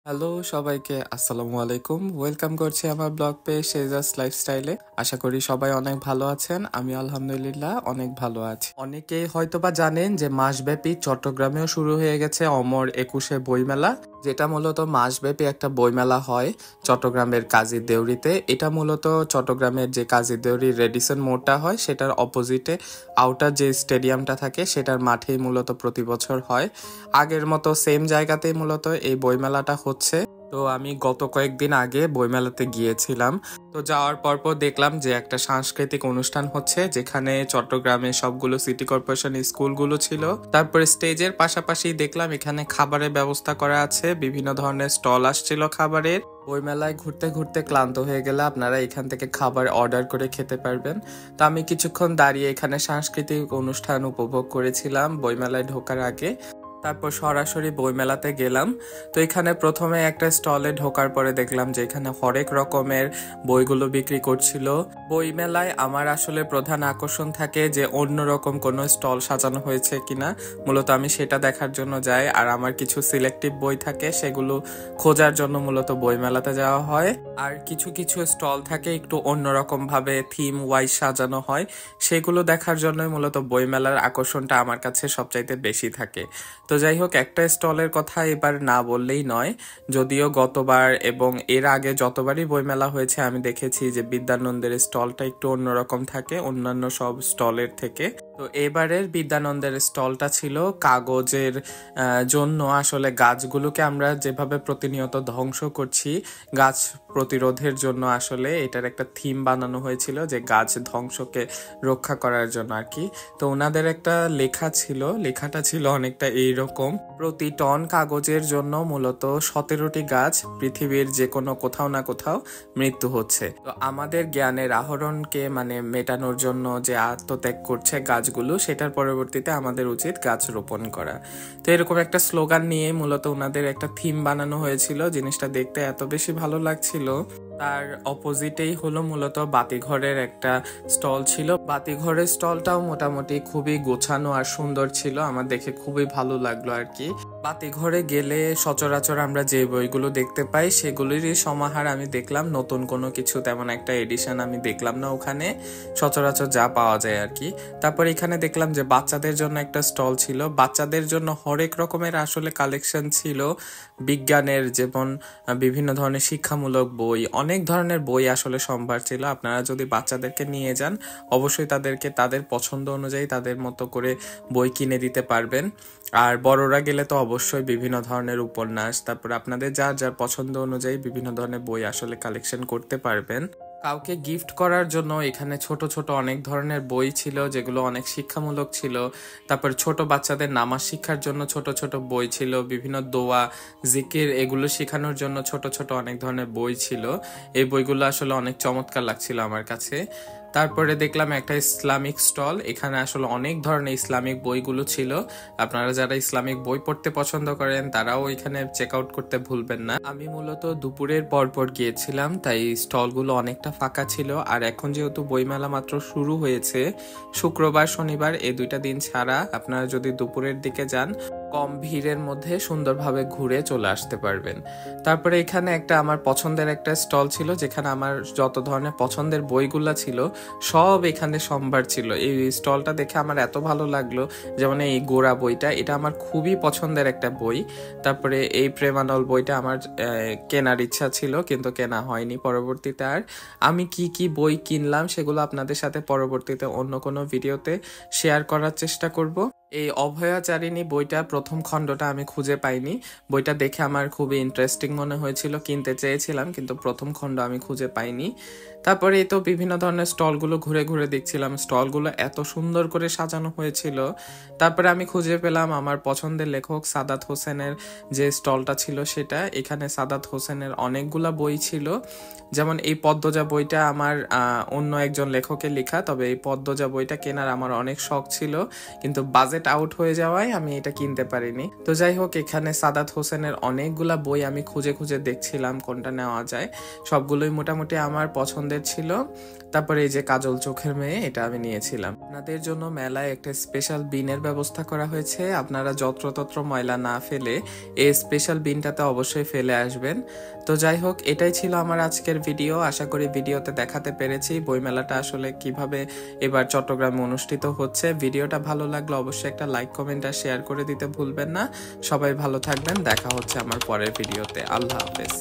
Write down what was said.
Hello সবাইকে আসসালামু আলাইকুম। ওয়েলকাম করছি আমার ব্লগ পেজ শেজাস লাইফস্টাইলে। আশা করি সবাই অনেক ভালো আছেন। আমি আলহামদুলিল্লাহ অনেক ভালো আছি। অনেকেই হয়তোবা জানেন যে মাসব্যাপী চট্টগ্রামেও শুরু হয়ে গেছে অমর ২১শে বইমেলা, যেটা মূলত মাসব্যাপী একটা বইমেলা হয় চট্টগ্রামের কাজী দেউরিতে। এটা মূলত চট্টগ্রামের যে কাজী দেউরি রেডিসন মোড়টা হয় সেটার অপোজিটে আউটার যে স্টেডিয়ামটা থাকে সেটার মাঠেই মূলত প্রতি বছর হয়। আগের মতো সেম জায়গাতেই মূলত এই বইমেলাটা হচ্ছে। তো আমি গত কয়েকদিন আগে বইমেলাতে গিয়েছিলাম। তো যাওয়ার পর দেখলাম যে একটা সাংস্কৃতিক অনুষ্ঠান হচ্ছে, যেখানে চট্টগ্রামে সবগুলো সিটি কর্পোরেশন স্কুলগুলো ছিল। তারপরে স্টেজের পাশাপাশি দেখলাম এখানে খাবারের ব্যবস্থা করা আছে, বিভিন্ন ধরনের স্টল আসছিল খাবারের। বইমেলায় ঘুরতে ঘুরতে ক্লান্ত হয়ে গেলে আপনারা এখান থেকে খাবার অর্ডার করে খেতে পারবেন। তো আমি কিছুক্ষণ দাঁড়িয়ে এখানে সাংস্কৃতিক অনুষ্ঠান উপভোগ করেছিলাম বইমেলায় ঢোকার আগে। তারপর সরাসরি বইমেলাতে গেলাম। তো এখানে প্রথমে একটা স্টলে ঢোকার পরে দেখলাম যে এখানে হরেক রকমের বইগুলো বিক্রি করছিল। বইমেলায় আমার আসলে প্রধান আকর্ষণ থাকে যে অন্যরকম কোনো স্টল সাজানো হয়েছে কিনা, মূলত আমি সেটা দেখার জন্য যাই। আর আমার কিছু সিলেক্টিভ বই থাকে, সেগুলো খোঁজার জন্য মূলত বইমেলাতে যাওয়া হয়। আর কিছু কিছু স্টল থাকে একটু অন্যরকম ভাবে থিম ওয়াইজ সাজানো হয়, সেগুলো দেখার জন্যই মূলত বইমেলার আকর্ষণটা আমার কাছে সবচাইতে বেশি থাকে। তো যাই হোক, একটা স্টলের কথা এবার না বললেই নয়। যদিও গতবার এবং এর আগে যতবারই বইমেলা হয়েছে আমি দেখেছি যে বিদ্যানন্দের স্টলটা একটু অন্যরকম থাকে অন্যান্য সব স্টলের থেকে। তো এবারের বিদ্যানন্দের স্টলটা ছিল কাগজের জন্য। আসলে গাছগুলোকে আমরা যেভাবে প্রতিনিয়ত ধ্বংস করছি, গাছ প্রতিরোধের জন্য আসলে এটার একটা থিম বানানো হয়েছিল যে গাছ ধ্বংসকে রক্ষা করার জন্য আর কি। তো ওনাদের একটা লেখা ছিল, লেখাটা ছিল অনেকটা এইরকম: প্রতি টন কাগজের জন্য মূলত 17টি গাছ পৃথিবীর যে কোনো কোথাও না কোথাও মৃত্যু হচ্ছে। তো আমাদের জ্ঞানের আহরণকে মেটানোর জন্য যে আত্মত্যাগ করছে গাছগুলো, সেটার পরবর্তীতে আমাদের উচিত গাছ রোপণ করা। তো এরকম একটা স্লোগান নিয়ে মূলত ওনাদের একটা থিম বানানো হয়েছিল। জিনিসটা দেখতে এত বেশি ভালো লাগছিল। তার অপোজিটেই হলো মূলত বাতিঘরের একটা স্টল ছিল। বাতিঘরের স্টলটাও মোটামুটি খুবই গোছানো আর সুন্দর ছিল, আমার দেখে খুবই ভালো লাগলো আর কি। বাতিঘরে গেলে সচরাচর আমরা যে বইগুলো দেখতে পাই সেগুলিরই সমাহার আমি দেখলাম, নতুন কোনো কিছু তেমন একটা এডিশন আমি দেখলাম না ওখানে, সচরাচর যা পাওয়া যায় আর কি। তারপর এখানে দেখলাম যে বাচ্চাদের জন্য একটা স্টল ছিল। বাচ্চাদের জন্য হরেক রকমের আসলে কালেকশন ছিল, বিজ্ঞানের যেমন বিভিন্ন ধরনের শিক্ষামূলক বই, অনেক ধরনের বই আসলে সম্ভার ছিল। আপনারা যদি বাচ্চাদেরকে নিয়ে যান অবশ্যই তাদেরকে তাদের পছন্দ অনুযায়ী তাদের মতো করে বই কিনে দিতে পারবেন। আর বড়রা গেলে তো অবশ্যই বিভিন্ন ধরনের উপন্যাস, তারপর আপনাদের যার যার পছন্দ অনুযায়ী বিভিন্ন ধরনের বই আসলে কালেকশন করতে পারবেন। কাউকে গিফট করার জন্য এখানে ছোট ছোট অনেক ধরনের বই ছিল, যেগুলো অনেক শিক্ষামূলক ছিল। তারপর ছোট বাচ্চাদের নামাজ শিক্ষার জন্য ছোট ছোট বই ছিল, বিভিন্ন দোয়া জিকির এগুলো শেখানোর জন্য ছোট ছোট অনেক ধরনের বই ছিল। এই বইগুলো আসলে অনেক চমৎকার লাগছিল আমার কাছে। তারপরে দেখলাম একটা ইসলামিক স্টল, এখানে আসলে অনেক ধরনের ইসলামিক বইগুলো ছিল। আপনারা যারা ইসলামিক বই পড়তে পছন্দ করেন তারাও এখানে চেক আউট করতে ভুলবেন না। আমি মূলত দুপুরের পর গিয়েছিলাম, তাই স্টলগুলো অনেকটা ফাঁকা ছিল। আর এখন যেহেতু বইমেলা মাত্র শুরু হয়েছে, শুক্রবার শনিবার এই দুইটা দিন ছাড়া আপনারা যদি দুপুরের দিকে যান কম ভিড়ের মধ্যে সুন্দরভাবে ঘুরে চলে আসতে পারবেন। তারপরে এখানে একটা আমার পছন্দের একটা স্টল ছিল, যেখানে আমার যত ধরনের পছন্দের বইগুলা ছিল সব এখানে সম্ভার ছিল। এই স্টলটা দেখে আমার এত ভালো লাগলো, যেমন এই গোরা বইটা, এটা আমার খুবই পছন্দের একটা বই। তারপরে এই প্রেমানল বইটা আমার কেনার ইচ্ছা ছিল কিন্তু কেনা হয়নি পরবর্তীতে। আর আমি কি কি বই কিনলাম সেগুলো আপনাদের সাথে পরবর্তীতে অন্য কোনো ভিডিওতে শেয়ার করার চেষ্টা করব। এই অভয়াচারিণী বইটা প্রথম খণ্ডটা আমি খুঁজে পাইনি। বইটা দেখে আমার খুবই ইন্টারেস্টিং মনে হয়েছিল, কিনতে চেয়েছিলাম কিন্তু প্রথম খণ্ড আমি খুঁজে পাইনি। তারপরে এই তো বিভিন্ন ধরনের স্টলগুলো ঘুরে ঘুরে দেখছিলাম, স্টলগুলো এত সুন্দর করে সাজানো হয়েছিল। তারপরে আমি খুঁজে পেলাম আমার পছন্দের লেখক সাদাত হোসেনের যে স্টলটা ছিল সেটা। এখানে সাদাত হোসেনের অনেকগুলা বই ছিল, যেমন এই পদ্মজা বইটা আমার অন্য একজন লেখকের লেখা, তবে এই পদ্মজা বইটা কেনার আমার অনেক শখ ছিল কিন্তু বাজেট বাজেট আউট হয়ে যাওয়ায় আমি এটা কিনতে পারিনি। তো যাই হোক, এখানে সাদাত হোসেনের অনেকগুলা বই আমি খুঁজে খুঁজে দেখছিলাম কোনটা নেওয়া যায়। সবগুলোই মোটামুটি আমার পছন্দের ছিল। তারপরে এই যে কাজল চোখের মেয়ে, এটা আমি নিয়েছিলাম। আপনাদের জন্য মেলায় একটা স্পেশাল বিনের ব্যবস্থা করা হয়েছে। আপনারা যত্রতত্র ময়লা না ফেলে এই স্পেশাল বিনটাতে অবশ্যই ফেলে আসবেন। তো যাই হোক, এটাই ছিল আমার আজকের ভিডিও। আশা করি ভিডিওতে দেখাতে পেরেছি বইমেলাটা আসলে কিভাবে এবার চট্টগ্রামে অনুষ্ঠিত হচ্ছে। ভিডিওটা ভালো লাগলে অবশ্যই একটা লাইক, কমেন্ট আর শেয়ার করে দিতে ভুলবেন না। সবাই ভালো থাকবেন, দেখা হচ্ছে আমার পরের ভিডিওতে। আল্লাহ হাফেজ।